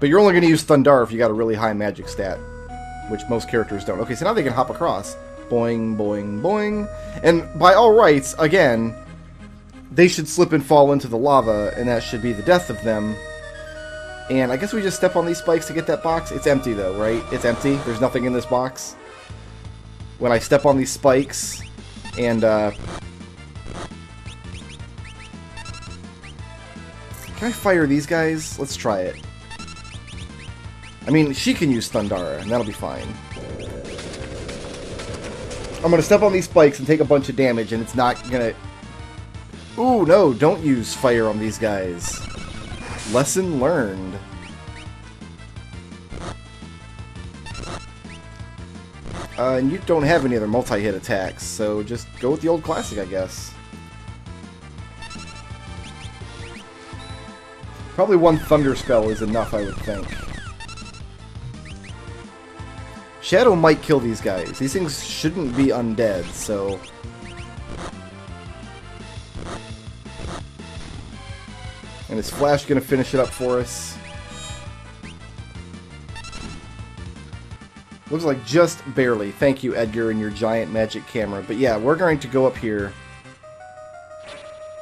But you're only going to use Thundar if you got a really high magic stat, which most characters don't. Okay, so now they can hop across. Boing, boing, boing. And by all rights, again, they should slip and fall into the lava, and that should be the death of them. And I guess we just step on these spikes to get that box. It's empty, though, right? It's empty. There's nothing in this box. When I step on these spikes, and, can I fire these guys? Let's try it. I mean, she can use Thundara, and that'll be fine. I'm gonna step on these spikes and take a bunch of damage, and it's not gonna... Ooh, no, don't use fire on these guys. Lesson learned. And you don't have any other multi-hit attacks, so just go with the old classic, I guess. Probably one Thunder Spell is enough, I would think. Shadow might kill these guys. These things shouldn't be undead, so... And is Flash gonna finish it up for us? Looks like just barely. Thank you, Edgar, and your giant magic camera. But yeah, we're going to go up here.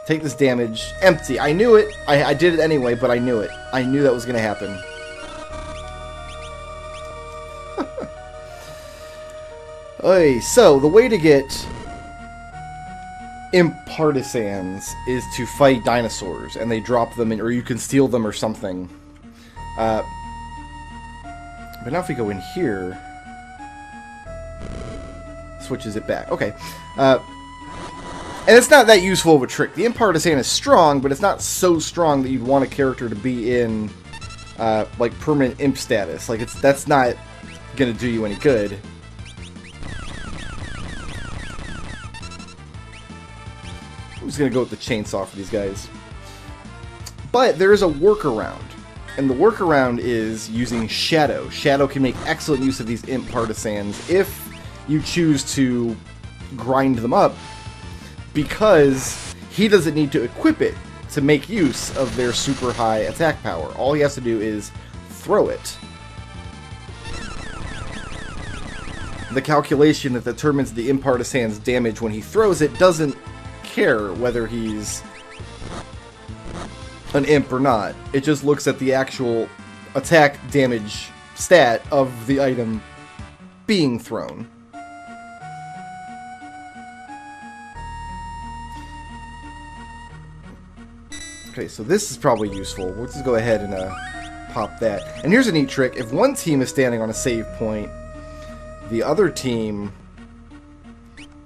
Take this damage. Empty. I knew it. I did it anyway, but I knew it. I knew that was going to happen. Okay, so the way to get imp partisans is to fight dinosaurs, and they drop them in, or you can steal them or something. But now if we go in here... switches it back. Okay. And it's not that useful of a trick. The Imp Partisan is strong, but it's not so strong that you'd want a character to be in, like, permanent imp status. Like, that's not gonna do you any good. I'm just gonna go with the chainsaw for these guys. But there is a workaround. And the workaround is using Shadow. Shadow can make excellent use of these Imp Partisans if you choose to grind them up, because he doesn't need to equip it to make use of their super high attack power. All he has to do is throw it. The calculation that determines the Imp Partisan's damage when he throws it doesn't care whether he's an imp or not. It just looks at the actual attack damage stat of the item being thrown. Okay, so this is probably useful. We'll just go ahead and pop that. And here's a neat trick. If one team is standing on a save point, the other team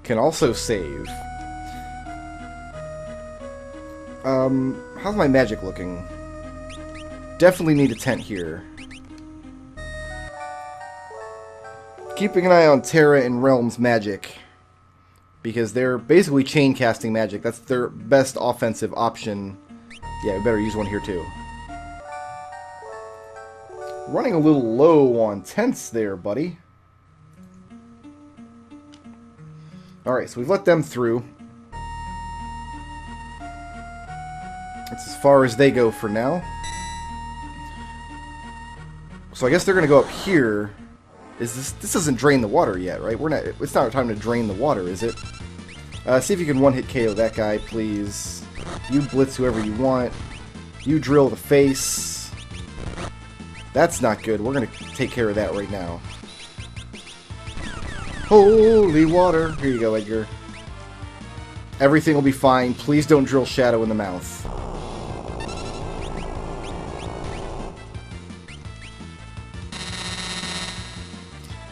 can also save. How's my magic looking? Definitely need a tent here. Keeping an eye on Terra and Realm's magic, because they're basically chain casting magic. That's their best offensive option. Yeah, we better use one here too. Running a little low on tents there, buddy. Alright, so we've let them through. That's as far as they go for now. So I guess they're gonna go up here. This doesn't drain the water yet, right? It's not time to drain the water, is it? See if you can one-hit KO that guy, please. You blitz whoever you want. You drill the face. That's not good. We're going to take care of that right now. Holy water. Here you go, Edgar. Everything will be fine. Please don't drill Shadow in the mouth.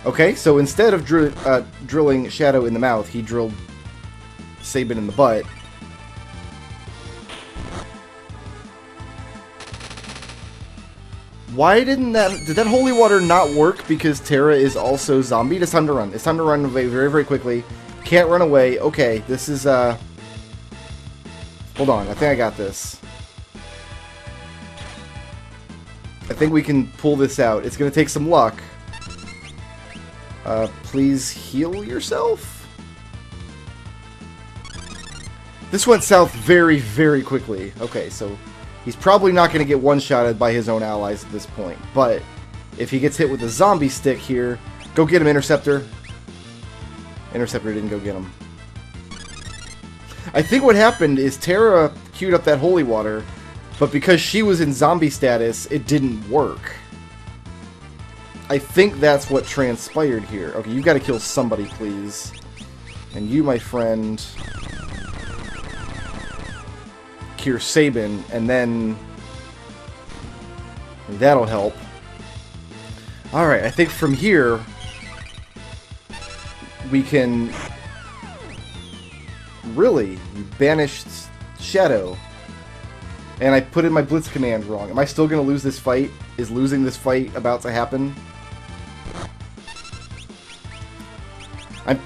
Okay, so instead of drilling Shadow in the mouth, he drilled Sabin in the butt. Why did that holy water not work? Because Terra is also zombie. It's time to run. It's time to run away very, very quickly. Can't run away. Okay, this is, hold on, I think I got this. I think we can pull this out. It's gonna take some luck. Please heal yourself? This went south very, very quickly. Okay, so He's probably not going to get one-shotted by his own allies at this point, but if he gets hit with a zombie stick here, go get him, Interceptor. Interceptor didn't go get him. I think what happened is Terra queued up that holy water, but because she was in zombie status, it didn't work. I think that's what transpired here. Okay, you got to kill somebody, please. And you, my friend, cure Sabin, and then that'll help. Alright, I think from here we can really banish Shadow. And I put in my Blitz command wrong. Am I still going to lose this fight? Is losing this fight about to happen? I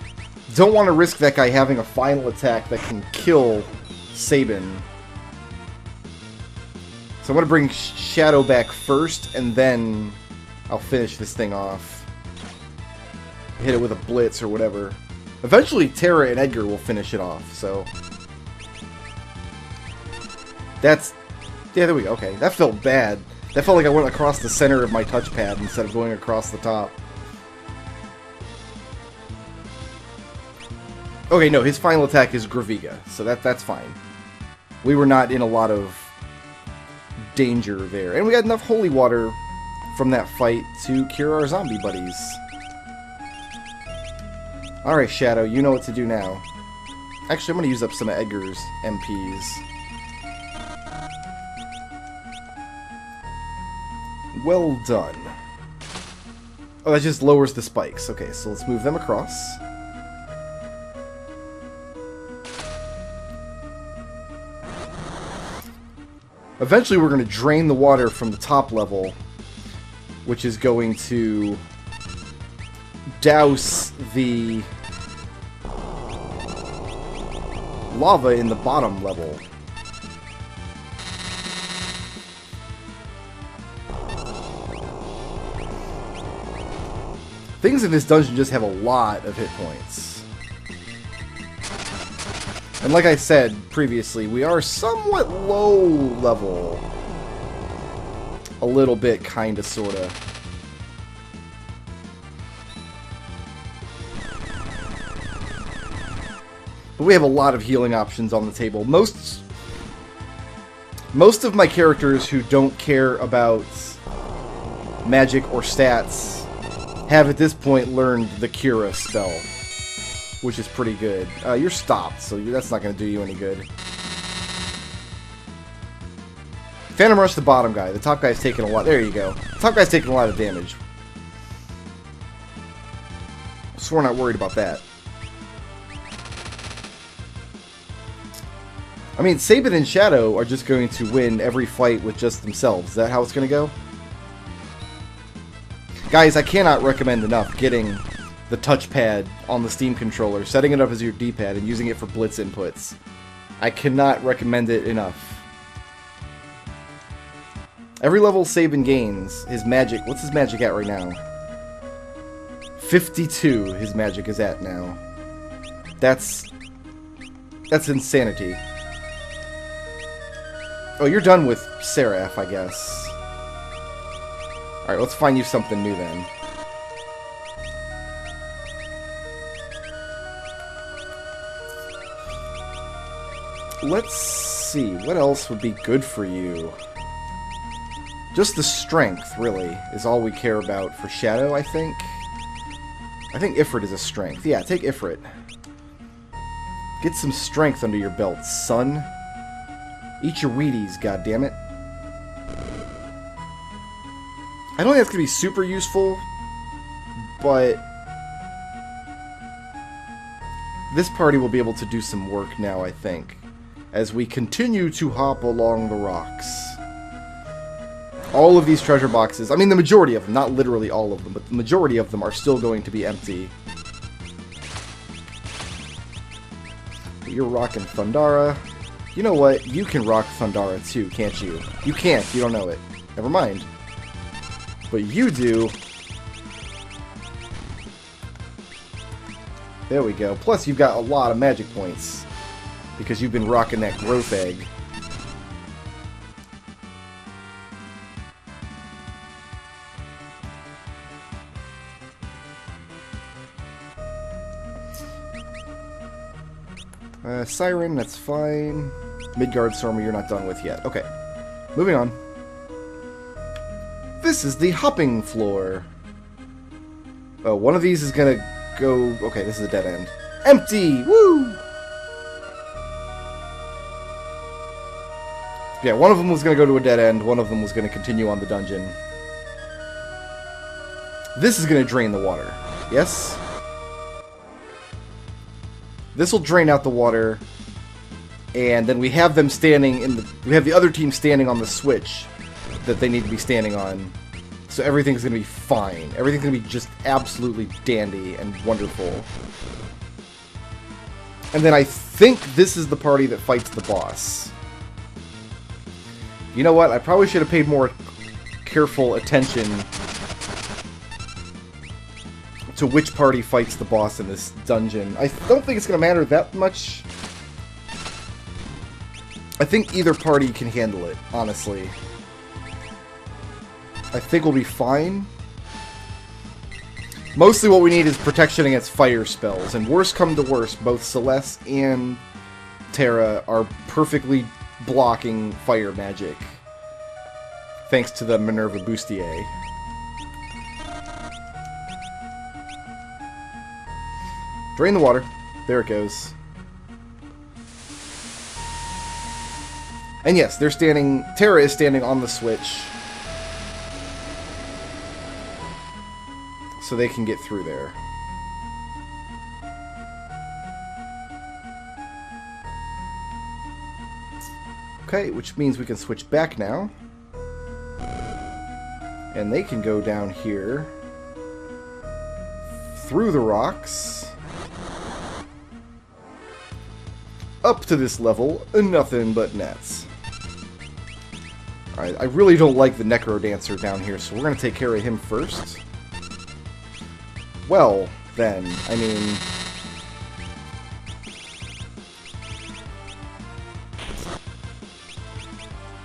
don't want to risk that guy having a final attack that can kill Sabin. So I'm going to bring Shadow back first, and then I'll finish this thing off. Hit it with a Blitz or whatever. Eventually, Terra and Edgar will finish it off, so... That's... Yeah, there we go. Okay, that felt bad. That felt like I went across the center of my touchpad instead of going across the top. Okay, no, his final attack is Graviga, so that's fine. We were not in a lot of danger there. And we got enough holy water from that fight to cure our zombie buddies. Alright, Shadow, you know what to do now. Actually, I'm going to use up some of Edgar's MPs. Well done. Oh, that just lowers the spikes. Okay, so let's move them across. Eventually we're going to drain the water from the top level, which is going to douse the lava in the bottom level. Things in this dungeon just have a lot of hit points. And like I said previously, we are somewhat low level. A little bit, kinda, sorta. But we have a lot of healing options on the table. Most of my characters who don't care about magic or stats have at this point learned the Cura spell, which is pretty good. You're stopped, so that's not going to do you any good. Phantom Rush the bottom guy. The top guy's taking a lot. There you go. The top guy's taking a lot of damage. So we're not worried about that. I mean, Sabin and Shadow are just going to win every fight with just themselves. Is that how it's going to go? Guys, I cannot recommend enough getting the touchpad on the Steam controller, setting it up as your D-pad, and using it for blitz inputs. I cannot recommend it enough. Every level Sabin gains, his magic... What's his magic at right now? 52 his magic is at now. That's insanity. Oh, you're done with Seraph, I guess. Alright, let's find you something new then. Let's see, what else would be good for you? Just the strength, really, is all we care about for Shadow, I think. I think Ifrit is a strength. Yeah, take Ifrit. Get some strength under your belt, son. Eat your Wheaties, goddammit. I don't think that's going to be super useful, but this party will be able to do some work now, I think, as we continue to hop along the rocks. All of these treasure boxes, I mean the majority of them, not literally all of them, but the majority of them are still going to be empty. You're rocking Thundara. You know what? You can rock Thundara too, can't you? You can't, you don't know it. Never mind. But you do. There we go. Plus, you've got a lot of magic points because you've been rocking that growth egg. Siren, that's fine. Midgard Stormer, you're not done with yet. Okay. Moving on. This is the hopping floor. Oh, one of these is gonna go... Okay, this is a dead end. Empty! Woo! Yeah, one of them was gonna go to a dead end. One of them was gonna continue on the dungeon. This is gonna drain the water. Yes? This will drain out the water. And then we have them standing in the... We have the other team standing on the switch that they need to be standing on. So everything's going to be fine. Everything's going to be just absolutely dandy and wonderful. And then I think this is the party that fights the boss. You know what? I probably should have paid more careful attention to which party fights the boss in this dungeon. I don't think it's going to matter that much. I think either party can handle it, honestly. I think we'll be fine. Mostly what we need is protection against fire spells, and worst come to worst, both Celeste and Terra are perfectly blocking fire magic. Thanks to the Minerva Bustier. Drain the water. There it goes. And yes, they're standing... Terra is standing on the switch. So they can get through there. Okay, which means we can switch back now. And they can go down here. Through the rocks. Up to this level, and nothing but nets. Alright, I really don't like the Necro Dancer down here, so we're going to take care of him first. Well, then, I mean...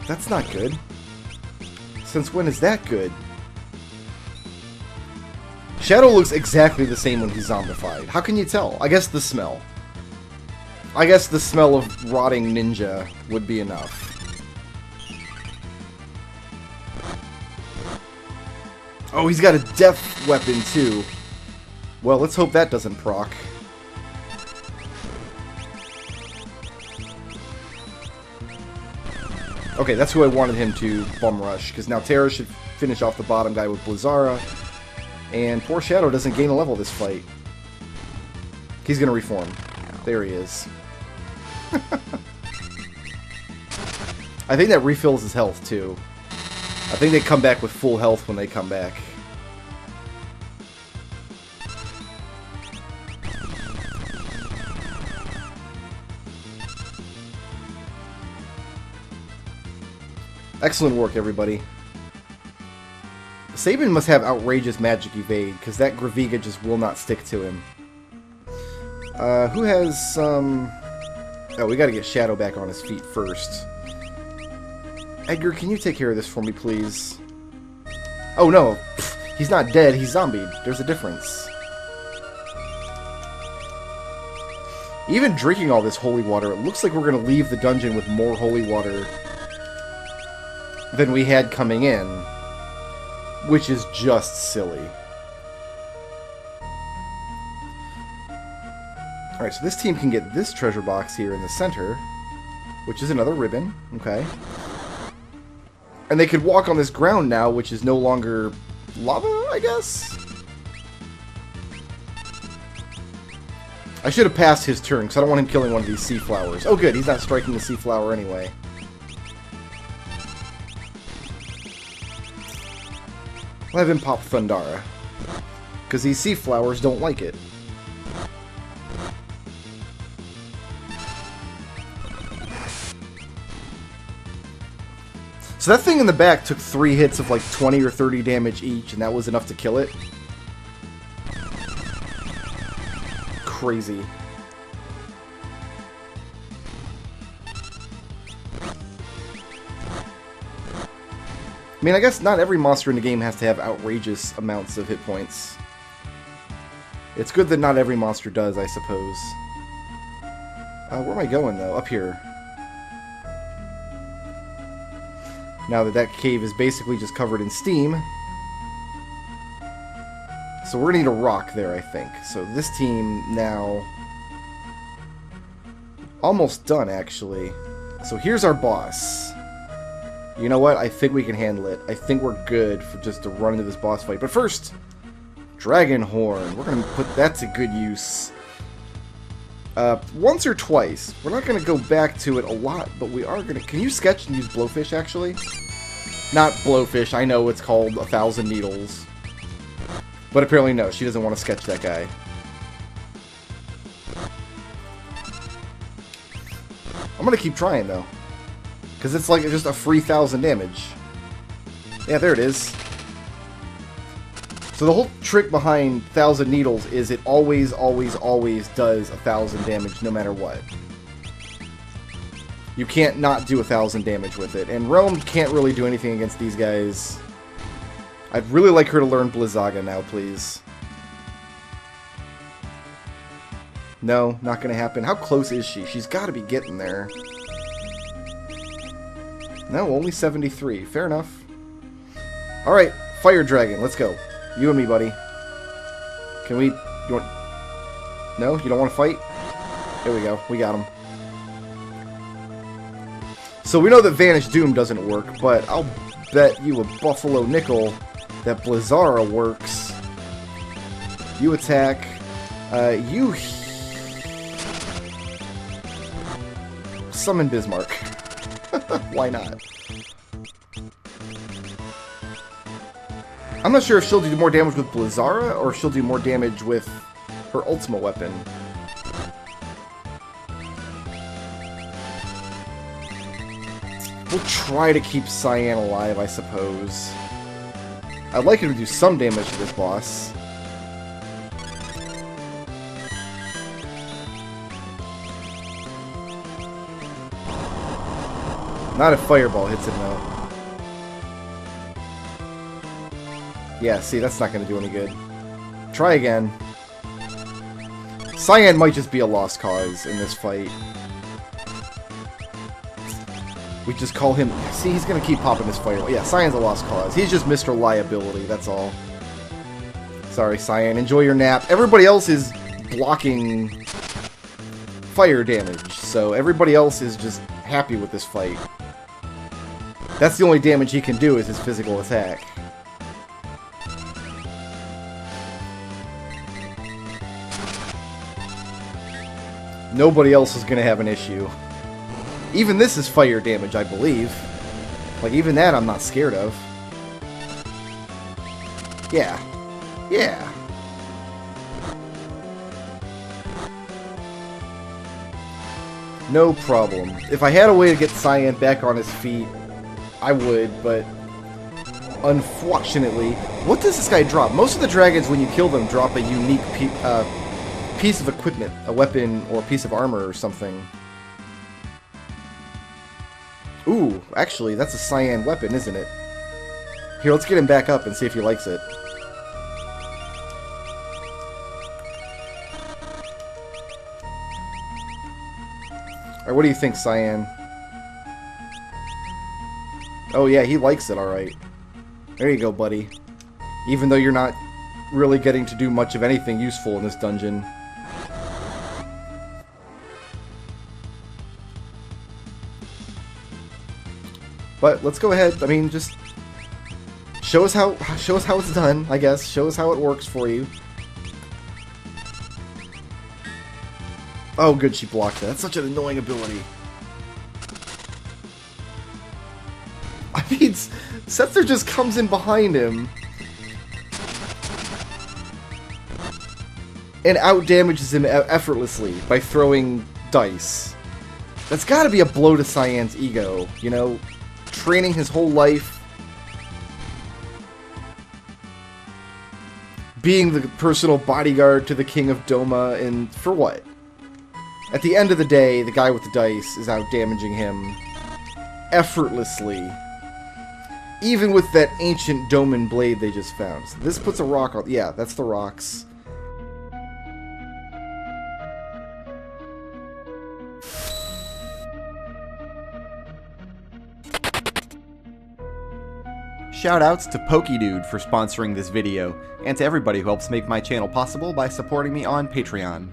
That's not good. Since when is that good? Shadow looks exactly the same when he's zombified. How can you tell? I guess the smell. I guess the smell of rotting ninja would be enough. Oh, he's got a death weapon, too. Well, let's hope that doesn't proc. Okay, that's who I wanted him to bum rush, because now Terra should finish off the bottom guy with Blizzara. And poor Shadow doesn't gain a level this fight. He's gonna reform. There he is. I think that refills his health, too. I think they come back with full health when they come back. Excellent work, everybody. Sabin must have outrageous magic evade, because that Graviga just will not stick to him. Who has some... Oh, we gotta get Shadow back on his feet first. Edgar, can you take care of this for me, please? Oh, no. He's not dead, he's zombied. There's a difference. Even drinking all this holy water, it looks like we're gonna leave the dungeon with more holy water than we had coming in. Which is just silly. Alright, so this team can get this treasure box here in the center, which is another ribbon. Okay. And they could walk on this ground now, which is no longer lava, I guess? I should have passed his turn, because I don't want him killing one of these sea flowers. Oh good, he's not striking the sea flower anyway. I'll have him pop Thundara, because these sea flowers don't like it. So that thing in the back took 3 hits of like 20 or 30 damage each, and that was enough to kill it? Crazy. I mean, I guess not every monster in the game has to have outrageous amounts of hit points. It's good that not every monster does, I suppose. Where am I going, though? Up here. Now that cave is basically just covered in steam. So we're going to need a rock there, I think. So this team now... almost done, actually. So here's our boss. You know what? I think we can handle it. I think we're good for just to run into this boss fight. But first, Dragon Horn. We're going to put that to good use. Once or twice. We're not going to go back to it a lot, but we are going to... Can you sketch and use Blowfish, actually? Not Blowfish. I know it's called 1,000 Needles. But apparently, no. She doesn't want to sketch that guy. I'm going to keep trying, though. Because it's like just a free 1,000 damage. Yeah, there it is. So the whole trick behind 1,000 Needles is it always, always, always does 1,000 damage no matter what. You can't not do 1,000 damage with it. And Rome can't really do anything against these guys. I'd really like her to learn Blizzaga now, please. No, not going to happen. How close is she? She's got to be getting there. No, only 73. Fair enough. Alright, Fire Dragon, let's go. You and me, buddy. Can we... You want... No? You don't want to fight? There we go. We got him. So we know that Vanish Doom doesn't work, but I'll bet you a Buffalo Nickel that Blizzara works. You attack. You... Summon Bismarck. Why not? I'm not sure if she'll do more damage with Blizzara, or if she'll do more damage with her ultimate weapon. We'll try to keep Cyan alive, I suppose. I'd like her to do some damage to this boss. Not if Fireball hits him, though. Yeah, see, that's not going to do any good. Try again. Cyan might just be a lost cause in this fight. We just call him... See, he's going to keep popping his Fireball. Yeah, Cyan's a lost cause. He's just Mr. Liability, that's all. Sorry, Cyan. Enjoy your nap. Everybody else is blocking fire damage, so everybody else is just happy with this fight. That's the only damage he can do is his physical attack. Nobody else is going to have an issue. Even this is fire damage, I believe. Like, even that I'm not scared of. Yeah. Yeah. No problem. If I had a way to get Cyan back on his feet, I would, but unfortunately... What does this guy drop? Most of the dragons, when you kill them, drop a unique piece of equipment, a weapon or a piece of armor or something. Ooh, actually, that's a Cyan weapon, isn't it? Here, let's get him back up and see if he likes it. Alright, what do you think, Cyan? Oh yeah, he likes it, alright. There you go, buddy. Even though you're not really getting to do much of anything useful in this dungeon. But let's go ahead. I mean, just show us how it's done, I guess. Show us how it works for you. Oh, good, she blocked that. That's such an annoying ability. I mean, Setzer just comes in behind him and out-damages him effortlessly by throwing dice. That's gotta be a blow to Cyan's ego, you know? Training his whole life, being the personal bodyguard to the King of Doma, and for what? At the end of the day, the guy with the dice is out-damaging him effortlessly. Even with that ancient Doman blade they just found. So this puts a rock on... Yeah, that's the rocks. Shoutouts to PokeDude for sponsoring this video, and to everybody who helps make my channel possible by supporting me on Patreon.